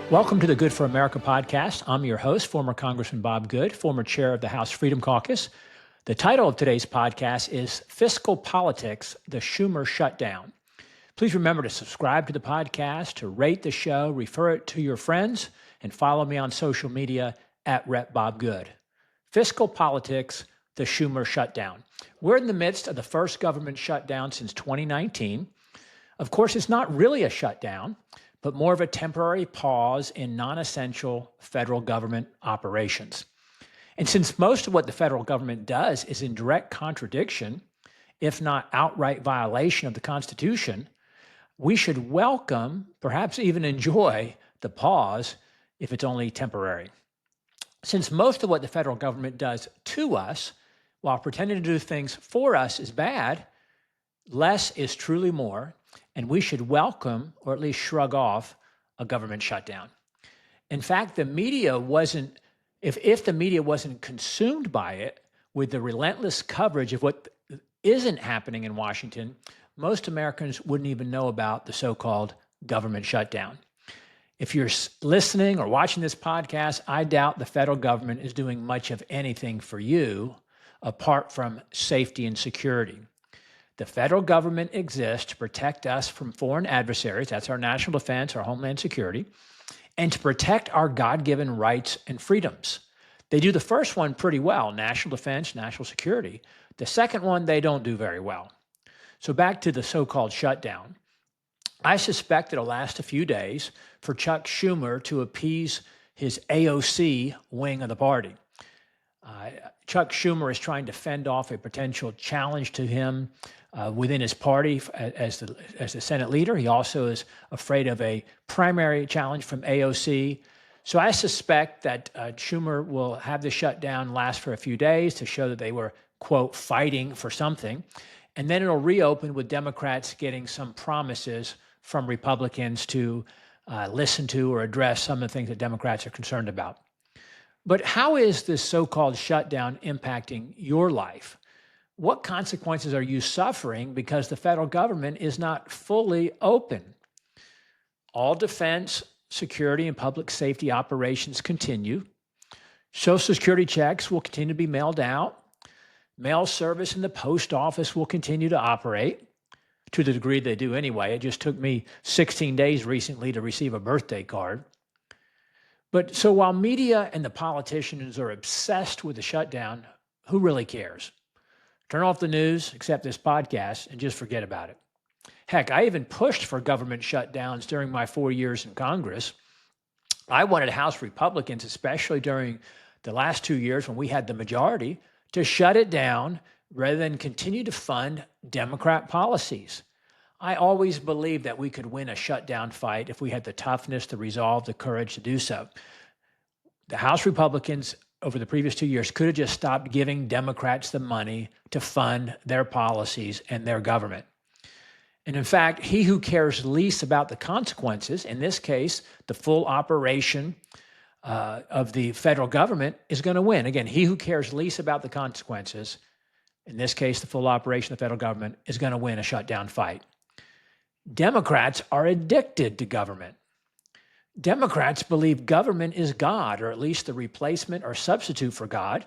Welcome to the Good for America podcast. I'm your host, former Congressman Bob Good, former chair of the House Freedom Caucus. The title of today's podcast is Fiscal Politics, the Schumer Shutdown. Please remember to subscribe to the podcast, to rate the show, refer it to your friends, and follow me on social media at Rep Bob Good. Fiscal Politics, the Schumer Shutdown. We're in the midst of the first government shutdown since 2019. Of course, it's not really a shutdown, but more of a temporary pause in non-essential federal government operations. And since most of what the federal government does is in direct contradiction, if not outright violation of the Constitution, we should welcome, perhaps even enjoy, the pause if it's only temporary. Since most of what the federal government does to us, while pretending to do things for us, is bad, less is truly more, and we should welcome, or at least shrug off, a government shutdown. In fact, the media wasn't, if the media wasn't consumed by it with the relentless coverage of what isn't happening in Washington, most Americans wouldn't even know about the so-called government shutdown. If you're listening or watching this podcast, I doubt the federal government is doing much of anything for you apart from safety and security. The federal government exists to protect us from foreign adversaries. That's our national defense, our homeland security, and to protect our God-given rights and freedoms. They do the first one pretty well, national defense, national security. The second one, they don't do very well. So back to the so-called shutdown. I suspect it'll last a few days for Chuck Schumer to appease his AOC wing of the party. Chuck Schumer is trying to fend off a potential challenge to him within his party as the Senate leader. He also is afraid of a primary challenge from AOC. So I suspect that Schumer will have the shutdown last for a few days to show that they were, quote, fighting for something. And then it'll reopen with Democrats getting some promises from Republicans to listen to or address some of the things that Democrats are concerned about. But how is this so-called shutdown impacting your life? What consequences are you suffering because the federal government is not fully open? All defense, security, and public safety operations continue. Social Security checks will continue to be mailed out. Mail service in the post office will continue to operate to the degree they do anyway. It just took me 16 days recently to receive a birthday card. But so while media and the politicians are obsessed with the shutdown, who really cares? Turn off the news, accept this podcast, and just forget about it. Heck, I even pushed for government shutdowns during my 4 years in Congress. I wanted House Republicans, especially during the last 2 years when we had the majority, to shut it down rather than continue to fund Democrat policies. I always believed that we could win a shutdown fight if we had the toughness, the resolve, the courage to do so. The House Republicans over the previous 2 years could have just stopped giving Democrats the money to fund their policies and their government. And in fact, he who cares least about the consequences, in this case, the full operation of the federal government, is going to win. Again, he who cares least about the consequences, in this case, the full operation of the federal government, is going to win a shutdown fight. Democrats are addicted to government. Democrats believe government is God, or at least the replacement or substitute for God.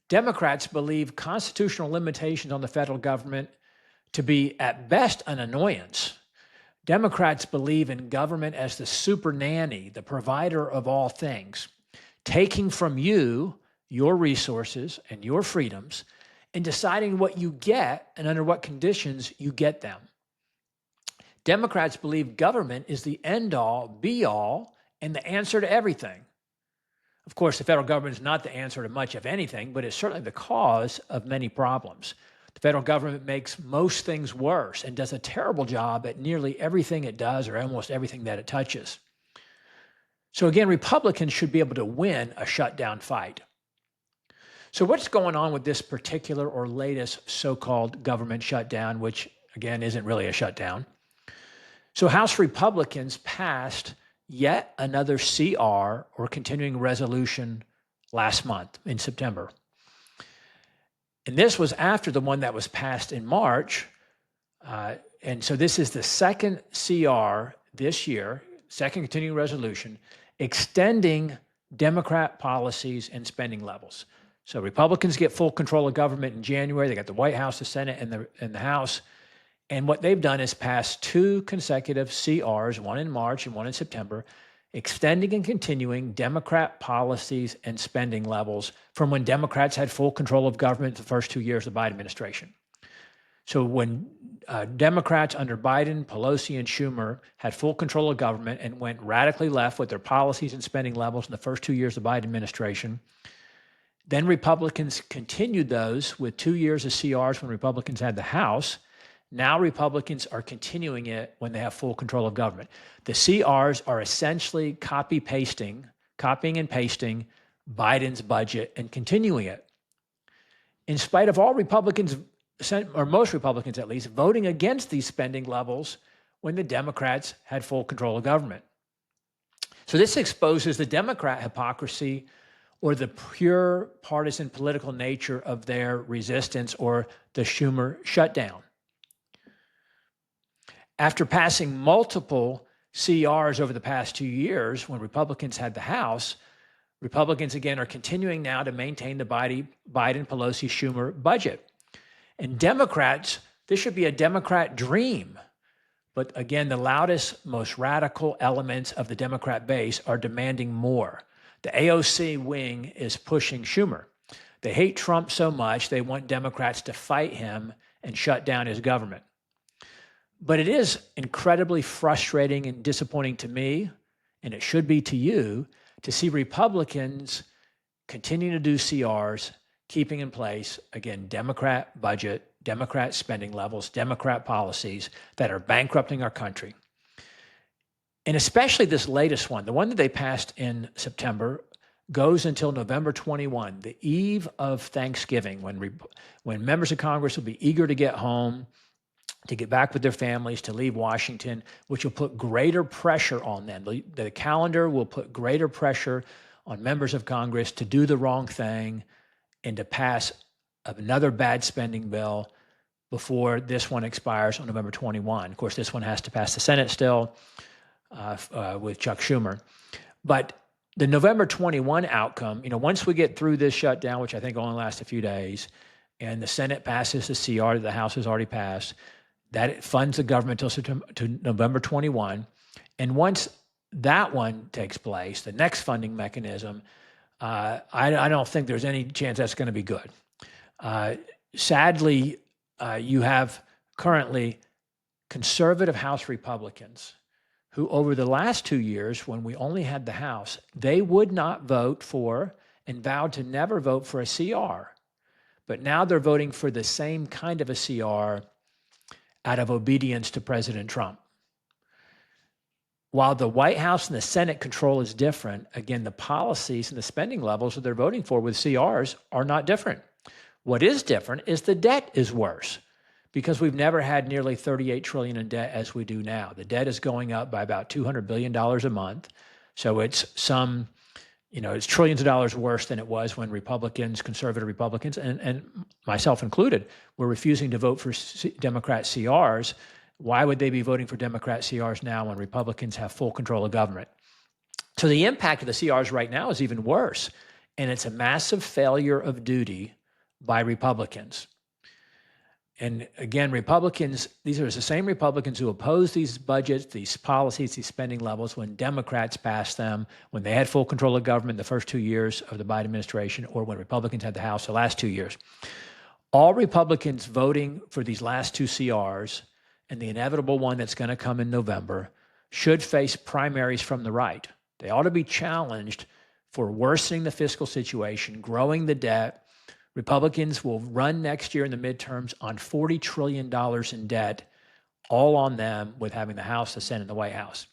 Democrats believe constitutional limitations on the federal government to be, at best, an annoyance. Democrats believe in government as the super nanny, the provider of all things, taking from you your resources and your freedoms and deciding what you get and under what conditions you get them. Democrats believe government is the end-all, be-all, and the answer to everything. Of course, the federal government is not the answer to much of anything, but it's certainly the cause of many problems. The federal government makes most things worse and does a terrible job at nearly everything it does or almost everything that it touches. So again, Republicans should be able to win a shutdown fight. So what's going on with this particular or latest so-called government shutdown, which again isn't really a shutdown? So House Republicans passed yet another CR, or continuing resolution, last month in September. And this was after the one that was passed in March. And so this is the second CR this year second continuing resolution, extending Democrat policies and spending levels. So Republicans get full control of government in January. They got the White House, the Senate, and the House. And what they've done is pass 2 consecutive CRs, one in March and one in September, extending and continuing Democrat policies and spending levels from when Democrats had full control of government the first 2 years of the Biden administration. So when Democrats under Biden, Pelosi, and Schumer had full control of government and went radically left with their policies and spending levels in the first 2 years of the Biden administration, then Republicans continued those with 2 years of CRs when Republicans had the House. Now Republicans are continuing it when they have full control of government. The CRs are essentially copying and pasting Biden's budget and continuing it. In spite of all Republicans, or most Republicans at least, voting against these spending levels when the Democrats had full control of government. So this exposes the Democrat hypocrisy or the pure partisan political nature of their resistance or the Schumer shutdown. After passing multiple CRs over the past 2 years, when Republicans had the House, Republicans again are continuing now to maintain the Biden, Pelosi, Schumer budget. And Democrats, this should be a Democrat dream. But again, the loudest, most radical elements of the Democrat base are demanding more. The AOC wing is pushing Schumer. They hate Trump so much, they want Democrats to fight him and shut down his government. But it is incredibly frustrating and disappointing to me, and it should be to you, to see Republicans continuing to do CRs, keeping in place, again, Democrat budget, Democrat spending levels, Democrat policies that are bankrupting our country. And especially this latest one, the one that they passed in September, goes until November 21, the eve of Thanksgiving, when members of Congress will be eager to get home, to get back with their families, to leave Washington, which will put greater pressure on them. The calendar will put greater pressure on members of Congress to do the wrong thing and to pass another bad spending bill before this one expires on November 21. Of course, this one has to pass the Senate still with Chuck Schumer. But the November 21 outcome, once we get through this shutdown, which I think only lasts a few days, and the Senate passes the CR that the House has already passed, that it funds the government to November 21. And once that one takes place, the next funding mechanism, I don't think there's any chance that's going to be good. Sadly, you have currently conservative House Republicans who over the last 2 years, when we only had the House, they would not vote for and vowed to never vote for a CR. But now they're voting for the same kind of a CR out of obedience to President Trump. While the White House and the Senate control is different, again, the policies and the spending levels that they're voting for with CRs are not different. What is different is the debt is worse because we've never had nearly $38 trillion in debt as we do now. The debt is going up by about $200 billion a month. So it's it's trillions of dollars worse than it was when Republicans, conservative Republicans, and myself included, were refusing to vote for Democrat CRs. Why would they be voting for Democrat CRs now when Republicans have full control of government? So the impact of the CRs right now is even worse, and it's a massive failure of duty by Republicans. And again, Republicans, these are the same Republicans who oppose these budgets, these policies, these spending levels when Democrats passed them, when they had full control of government the first 2 years of the Biden administration, or when Republicans had the House the last 2 years. All Republicans voting for these last 2 CRs and the inevitable one that's going to come in November should face primaries from the right. They ought to be challenged for worsening the fiscal situation, growing the debt. Republicans will run next year in the midterms on $40 trillion in debt, all on them with having the House, the Senate, and the White House.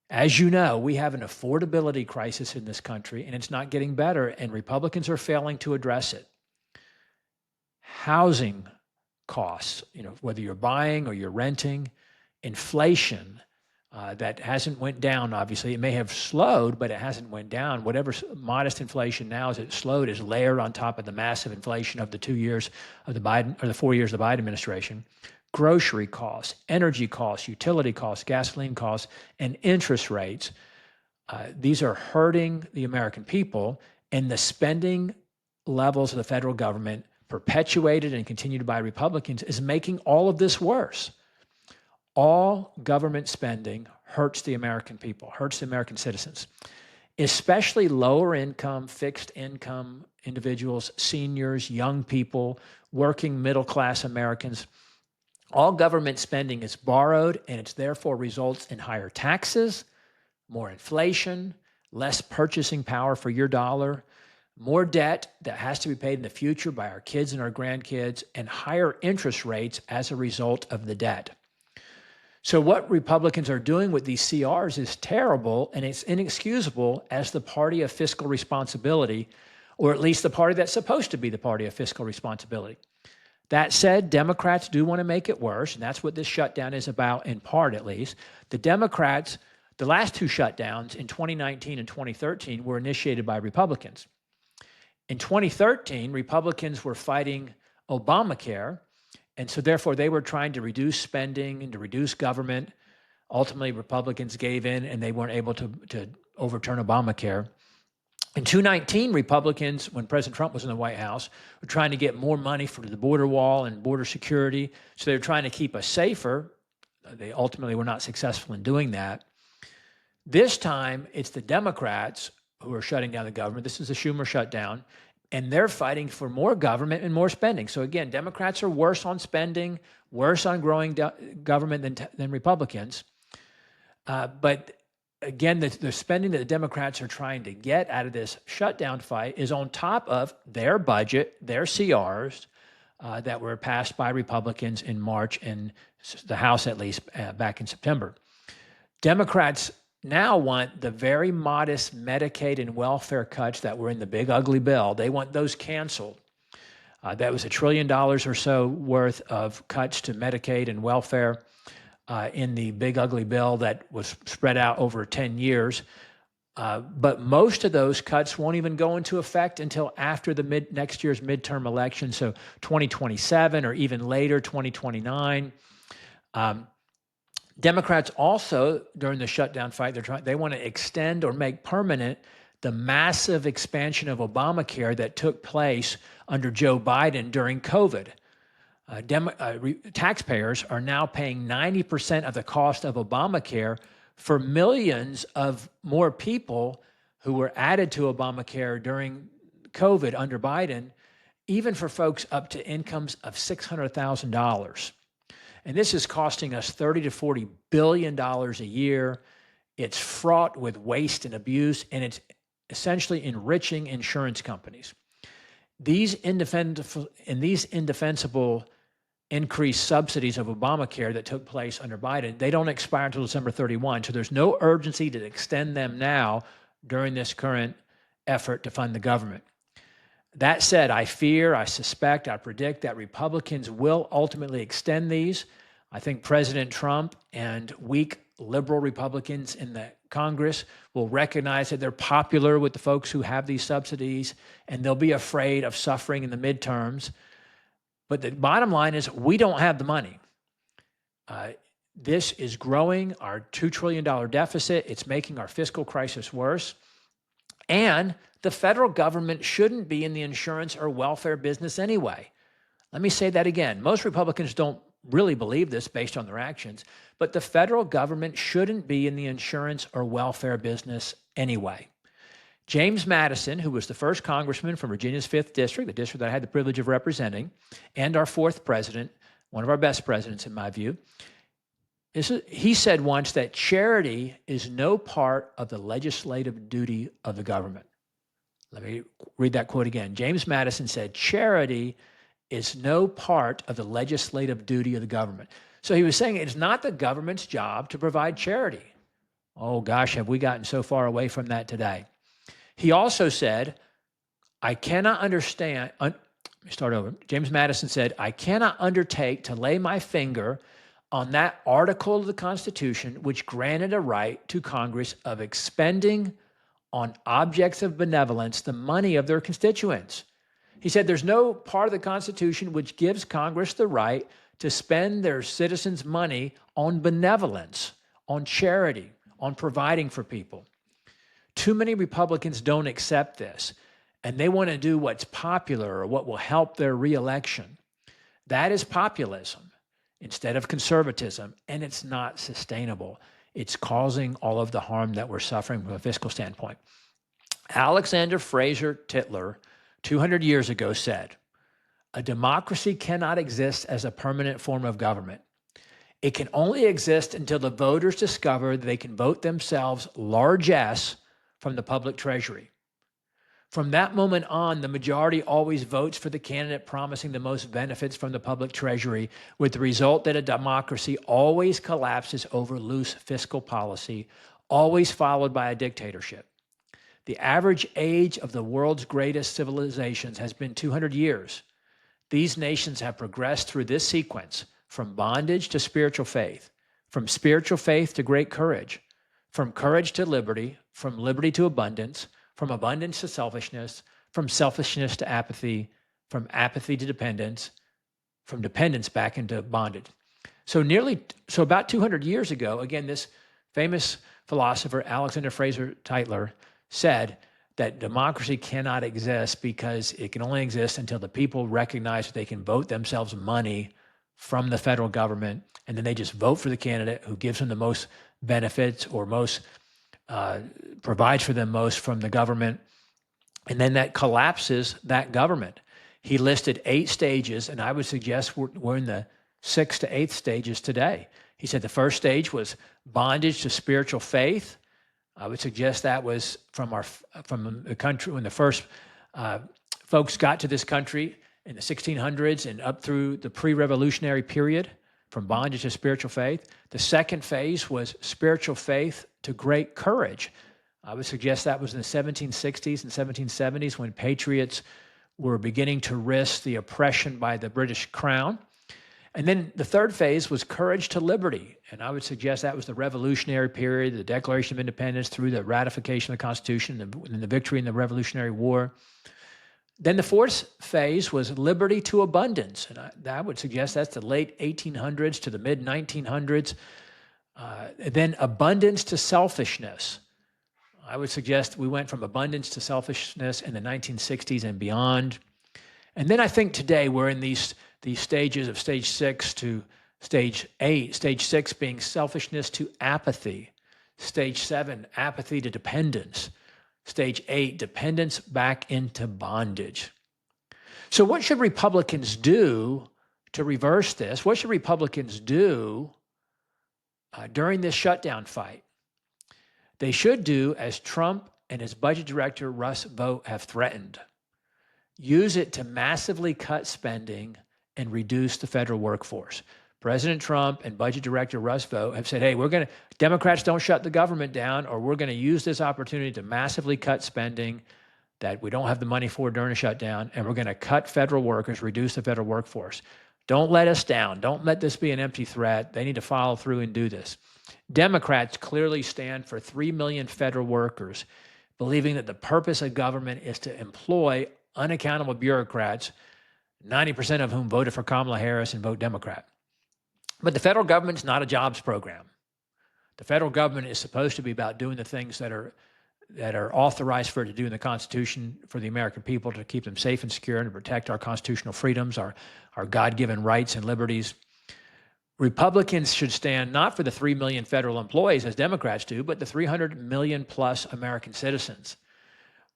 As you know, we have an affordability crisis in this country, and it's not getting better, and Republicans are failing to address it. Housing costs, whether you're buying or you're renting, inflation, that hasn't went down, obviously. It may have slowed, but it hasn't went down. Whatever modest inflation now as it slowed is layered on top of the massive inflation of the 2 years of the Biden, or the 4 years of the Biden administration. grocery costs, energy costs, utility costs, gasoline costs, and interest rates. These are hurting the American people, and the spending levels of the federal government, perpetuated and continued by Republicans, is making all of this worse. All government spending hurts the American people, hurts the American citizens, especially lower income, fixed income individuals, seniors, young people, working middle class Americans. All government spending is borrowed, and it therefore results in higher taxes, more inflation, less purchasing power for your dollar, more debt that has to be paid in the future by our kids and our grandkids, and higher interest rates as a result of the debt. So what Republicans are doing with these CRs is terrible, and it's inexcusable as the party of fiscal responsibility, or at least the party that's supposed to be the party of fiscal responsibility. That said, Democrats do want to make it worse, and that's what this shutdown is about, in part at least. The Democrats, the last two shutdowns in 2019 and 2013 were initiated by Republicans. In 2013, Republicans were fighting Obamacare, and so therefore they were trying to reduce spending and to reduce government. Ultimately, Republicans gave in and they weren't able to overturn Obamacare. In 2019, Republicans, when President Trump was in the White House, were trying to get more money for the border wall and border security. So they were trying to keep us safer. They ultimately were not successful in doing that. This time, it's the Democrats who are shutting down the government. This is the Schumer shutdown, and they're fighting for more government and more spending. So again, Democrats are worse on spending, worse on growing government than Republicans. But again, the spending that the Democrats are trying to get out of this shutdown fight is on top of their budget, their CRs that were passed by Republicans in March, and the House at least back in September. Democrats now want the very modest Medicaid and welfare cuts that were in the big ugly bill. They want those canceled. That was $1 trillion or so worth of cuts to Medicaid and welfare in the big ugly bill that was spread out over 10 years. But most of those cuts won't even go into effect until after the next year's midterm election, so 2027 or even later, 2029. Democrats also, during the shutdown fight, they want to extend or make permanent the massive expansion of Obamacare that took place under Joe Biden during COVID. Taxpayers are now paying 90% of the cost of Obamacare for millions of more people who were added to Obamacare during COVID under Biden, even for folks up to incomes of $600,000. And this is costing us $30 to $40 billion a year. It's fraught with waste and abuse, and it's essentially enriching insurance companies. These indefensible increased subsidies of Obamacare that took place under Biden, they don't expire until December 31. So there's no urgency to extend them now during this current effort to fund the government. That said, I fear, I suspect, I predict that Republicans will ultimately extend these. I think President Trump and weak liberal Republicans in the Congress will recognize that they're popular with the folks who have these subsidies, and they'll be afraid of suffering in the midterms. But the bottom line is we don't have the money. This is growing our $2 trillion deficit. It's making our fiscal crisis worse. And the federal government shouldn't be in the insurance or welfare business anyway. Let me say that again. Most Republicans don't really believe this based on their actions, but the federal government shouldn't be in the insurance or welfare business anyway. James Madison, who was the first congressman from Virginia's 5th District, the district that I had the privilege of representing, and our 4th president, one of our best presidents in my view, he said once that charity is no part of the legislative duty of the government. Let me read that quote again. James Madison said, charity is no part of the legislative duty of the government. So he was saying it's not the government's job to provide charity. Oh gosh, have we gotten so far away from that today? He also said, James Madison said, I cannot undertake to lay my finger on that article of the Constitution which granted a right to Congress of expending on objects of benevolence the money of their constituents. He said there's no part of the Constitution which gives Congress the right to spend their citizens' money on benevolence, on charity, on providing for people. Too many Republicans don't accept this, and they want to do what's popular or what will help their reelection. That is populism instead of conservatism, and it's not sustainable. It's causing all of the harm that we're suffering from a fiscal standpoint. Alexander Fraser Tytler, 200 years ago, said, "A democracy cannot exist as a permanent form of government. It can only exist until the voters discover that they can vote themselves largesse from the public treasury. From that moment on, the majority always votes for the candidate promising the most benefits from the public treasury, with the result that a democracy always collapses over loose fiscal policy, always followed by a dictatorship. The average age of the world's greatest civilizations has been 200 years. These nations have progressed through this sequence from bondage to spiritual faith, from spiritual faith to great courage, from courage to liberty, from liberty to abundance, from abundance to selfishness, from selfishness to apathy, from apathy to dependence, from dependence back into bondage." So about 200 years ago, again, this famous philosopher, Alexander Fraser Tytler, said that democracy cannot exist because it can only exist until the people recognize that they can vote themselves money from the federal government, and then they just vote for the candidate who gives them the most benefits or most provides for them most from the government, and then that collapses that government. He listed 8 stages, and I would suggest we're in the 6th to 8th stages today. He said the first stage was bondage to spiritual faith. I would suggest that was from the country when the first folks got to this country in the 1600s and up through the pre-revolutionary period, from bondage to spiritual faith. The second phase was spiritual faith to great courage. I would suggest that was in the 1760s and 1770s when patriots were beginning to risk the oppression by the British Crown. And then the third phase was courage to liberty. And I would suggest that was the Revolutionary period, the Declaration of Independence through the ratification of the Constitution and the victory in the Revolutionary War. Then the fourth phase was liberty to abundance. And I would suggest that's the late 1800s to the mid 1900s. Then abundance to selfishness. I would suggest we went from abundance to selfishness in the 1960s and beyond. And then I think today we're in these stages of stage 6 to stage 8, stage 6 being selfishness to apathy, stage 7, apathy to dependence, stage 8, dependence back into bondage. So what should Republicans do to reverse this? What should Republicans do during this shutdown fight? They should do as Trump and his budget director, Russ Vought, have threatened. Use it to massively cut spending and reduce the federal workforce. President Trump and budget director Russ Vought have said, hey, Democrats don't shut the government down, or we're going to use this opportunity to massively cut spending that we don't have the money for during a shutdown, and we're going to cut federal workers, reduce the federal workforce. Don't let us down. Don't let this be an empty threat. They need to follow through and do this. Democrats clearly stand for 3 million federal workers, believing that the purpose of government is to employ unaccountable bureaucrats, 90% of whom voted for Kamala Harris and vote Democrat. But the federal government's not a jobs program. The federal government is supposed to be about doing the things that are authorized for it to do in the Constitution for the American people, to keep them safe and secure and to protect our constitutional freedoms, our God-given rights and liberties. Republicans should stand not for the 3 million federal employees, as Democrats do, but the 300 million plus American citizens.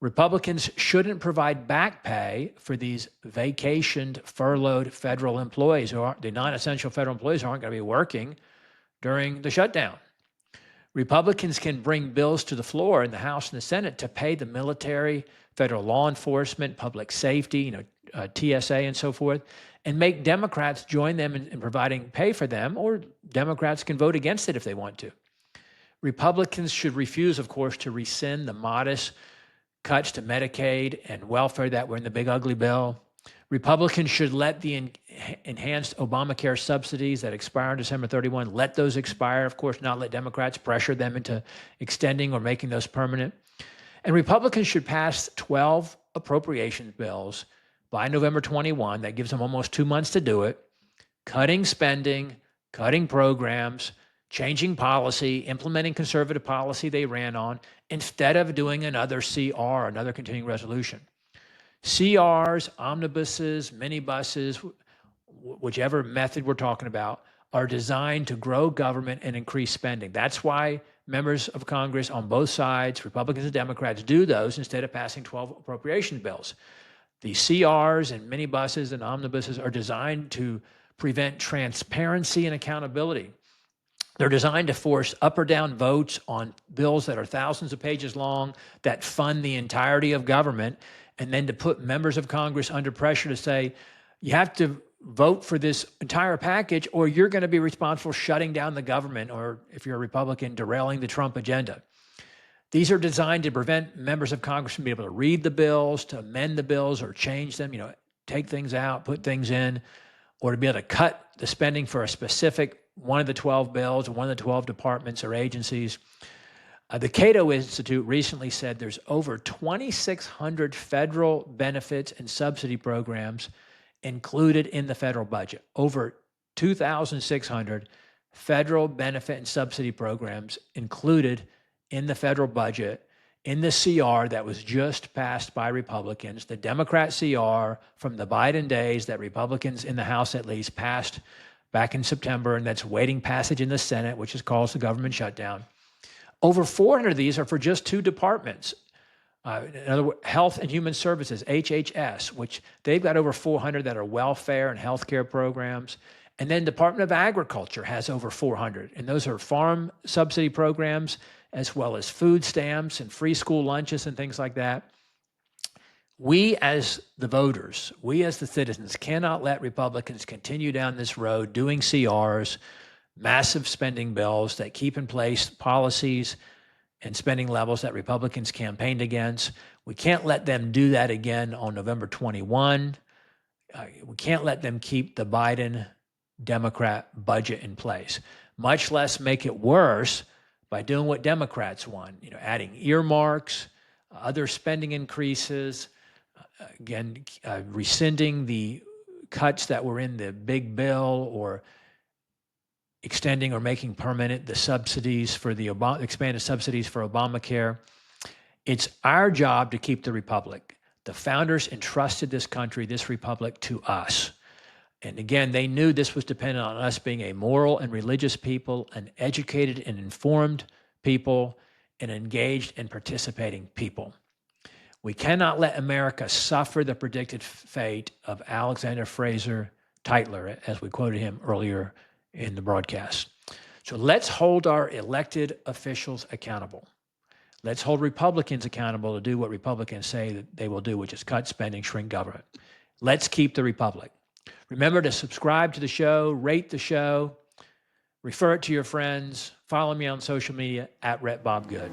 Republicans shouldn't provide back pay for these vacationed, furloughed federal employees, the non-essential federal employees who aren't going to be working during the shutdown. Republicans can bring bills to the floor in the House and the Senate to pay the military, federal law enforcement, public safety, TSA and so forth, and make Democrats join them in providing pay for them, or Democrats can vote against it if they want to. Republicans should refuse, of course, to rescind the modest cuts to Medicaid and welfare that were in the big ugly bill. Republicans should let the enhanced Obamacare subsidies that expire on December 31, let those expire, of course, not let Democrats pressure them into extending or making those permanent. And Republicans should pass 12 appropriations bills by November 21. That gives them almost 2 months to do it, cutting spending, cutting programs, changing policy, implementing conservative policy they ran on, instead of doing another CR, another continuing resolution. CRs, omnibuses, minibuses, whichever method we're talking about, are designed to grow government and increase spending. That's why members of Congress on both sides, Republicans and Democrats, do those instead of passing 12 appropriation bills. The CRs and minibuses and omnibuses are designed to prevent transparency and accountability. They're designed to force up or down votes on bills that are thousands of pages long that fund the entirety of government, and then to put members of Congress under pressure to say, you have to vote for this entire package or you're going to be responsible for shutting down the government, or if you're a Republican, derailing the Trump agenda. These are designed to prevent members of Congress from being able to read the bills, to amend the bills or change them, take things out, put things in, or to be able to cut the spending for a specific one of the 12 bills or one of the 12 departments or agencies. The Cato Institute recently said there's over 2,600 federal benefits and subsidy programs included in the federal budget. Over 2,600 federal benefit and subsidy programs included in the federal budget, in the CR that was just passed by Republicans, the Democrat CR from the Biden days that Republicans in the House at least passed back in September, and that's waiting passage in the Senate, which is called the government shutdown. Over 400 of these are for just two departments. In other words, Health and Human Services, HHS, which they've got over 400 that are welfare and healthcare programs. And then Department of Agriculture has over 400. And those are farm subsidy programs, as well as food stamps and free school lunches and things like that. We as the voters, we as the citizens, cannot let Republicans continue down this road doing CRs, massive spending bills that keep in place policies and spending levels that Republicans campaigned against. We can't let them do that again on November 21. We can't let them keep the Biden Democrat budget in place, much less make it worse by doing what Democrats want, adding earmarks, other spending increases, rescinding the cuts that were in the big bill, or extending or making permanent the subsidies for the expanded subsidies for Obamacare. It's our job to keep the republic. The founders entrusted this country, this republic, to us. And again, they knew this was dependent on us being a moral and religious people, an educated and informed people, an engaged and participating people. We cannot let America suffer the predicted fate of Alexander Fraser Tytler, as we quoted him earlier in the broadcast. So let's hold our elected officials accountable. Let's hold Republicans accountable to do what Republicans say that they will do, which is cut spending, shrink government. Let's keep the republic. Remember to subscribe to the show, rate the show, refer it to your friends, follow me on social media @RepBobGood.